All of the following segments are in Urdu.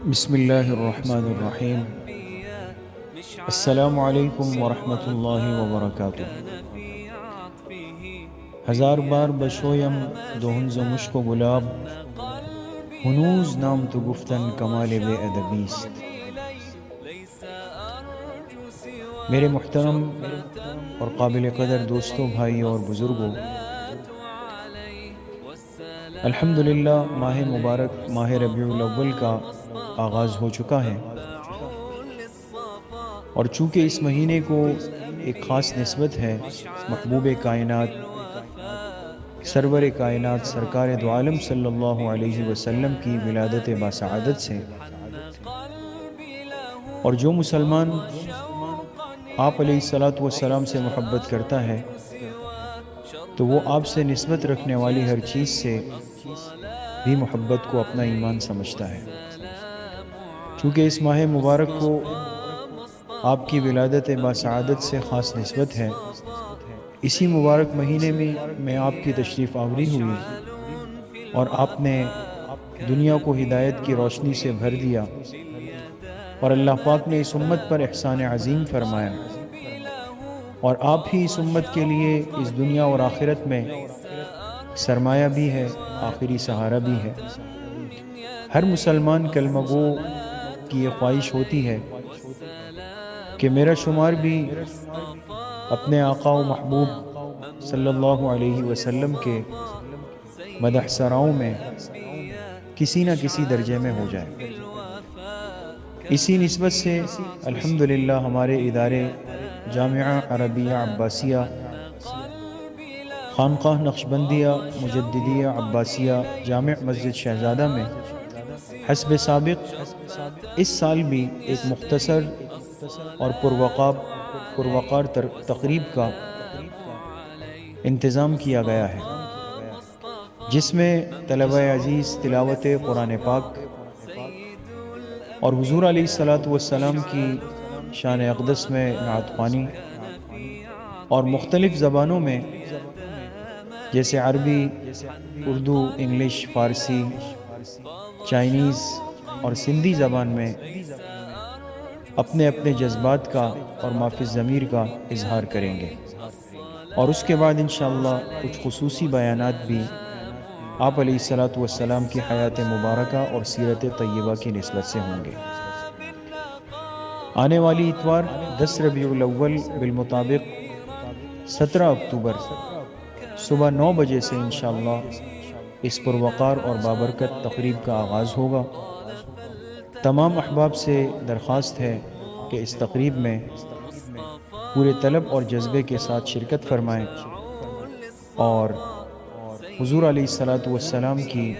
بسم اللہ الرحمن الرحیم۔ السلام علیکم ورحمۃ اللہ وبرکاتہ۔ ہزار بار بشویم دهن ز مشک و گلاب، ہنوز نام تو گفتن کمال بے ادبی است۔ میرے محترم اور قابل قدر دوستوں، بھائی اور بزرگوں، الحمدللہ ماہ مبارک ماہ ربیع الاول کا آغاز ہو چکا ہے، اور چونکہ اس مہینے کو ایک خاص نسبت ہے محبوب کائنات سرور کائنات سرکار دو عالم صلی اللہ علیہ وسلم کی ولادت باسعادت سے، اور جو مسلمان آپ علیہ الصلاۃ والسلام سے محبت کرتا ہے تو وہ آپ سے نسبت رکھنے والی ہر چیز سے بھی محبت کو اپنا ایمان سمجھتا ہے۔ چونکہ اس ماہ مبارک کو آپ کی ولادت باسعادت سے خاص نسبت ہے، اسی مبارک مہینے میں آپ کی تشریف آوری ہوئی اور آپ نے دنیا کو ہدایت کی روشنی سے بھر دیا، اور اللہ پاک نے اس امت پر احسان عظیم فرمایا، اور آپ ہی اس امت کے لیے اس دنیا اور آخرت میں سرمایہ بھی ہے، آخری سہارا بھی ہے۔ ہر مسلمان کلمہ گو کی یہ خواہش ہوتی ہے کہ میرا شمار بھی اپنے آقا و محبوب صلی اللہ علیہ وسلم کے مدح سراؤں میں کسی نہ کسی درجے میں ہو جائے۔ اسی نسبت سے الحمدللہ ہمارے ادارے جامعہ عربیہ عباسیہ خانقاہ نقشبندیہ مجددیہ عباسیہ جامع مسجد شہزادہ میں حسب سابق اس سال بھی ایک مختصر اور پروقار تقریب کا انتظام کیا گیا ہے، جس میں طلبہ عزیز تلاوت قرآن پاک اور حضور علیہ الصلاۃ والسلام کی شان اقدس میں نعت خوانی اور مختلف زبانوں میں جیسے عربی، اردو، انگلش، فارسی، چائنیز اور سندھی زبان میں اپنے اپنے جذبات کا اور ما فی الضمیر کا اظہار کریں گے، اور اس کے بعد انشاءاللہ کچھ خصوصی بیانات بھی آپ علیہ الصلاۃ والسلام کی حیات مبارکہ اور سیرت طیبہ کی نسبت سے ہوں گے۔ آنے والی اتوار 10 ربیع الاول بالمطابق 17 اکتوبر صبح 9 بجے سے انشاءاللہ اس پروقار اور بابرکت تقریب کا آغاز ہوگا۔ تمام احباب سے درخواست ہے کہ اس تقریب میں پورے طلب اور جذبے کے ساتھ شرکت فرمائیں، اور حضور علیہ الصلاۃ والسلام کی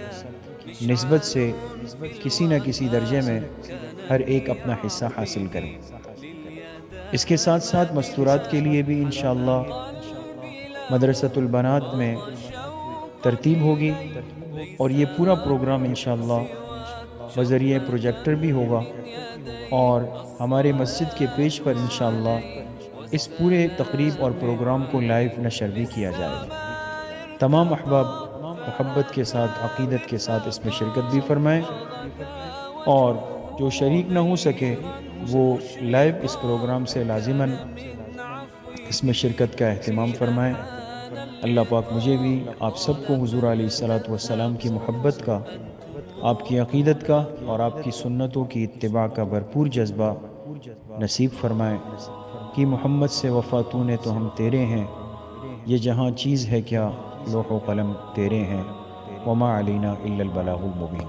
نسبت سے کسی نہ کسی درجے میں ہر ایک اپنا حصہ حاصل کریں۔ اس کے ساتھ ساتھ مستورات کے لیے بھی انشاءاللہ مدرسۃ البنات میں ترتیب ہوگی، اور یہ پورا پروگرام انشاءاللہ بذریعہ پروجیکٹر بھی ہوگا، اور ہمارے مسجد کے پیج پر انشاءاللہ اس پورے تقریب اور پروگرام کو لائیو نشر بھی کیا جائے گا۔ تمام احباب محبت کے ساتھ عقیدت کے ساتھ اس میں شرکت بھی فرمائیں، اور جو شریک نہ ہو سکے وہ لائیو اس پروگرام سے لازماً اس میں شرکت کا اہتمام فرمائیں۔ اللہ پاک مجھے بھی آپ سب کو حضور علیہ الصلاۃ والسلام کی محبت کا، آپ کی عقیدت کا اور آپ کی سنتوں کی اتباع کا بھرپور جذبہ نصیب فرمائے کہ محمد سے وفا تو نے تو ہم تیرے ہیں، یہ جہاں چیز ہے کیا لوح و قلم تیرے ہیں، وما علینا الا البلاغ المبین۔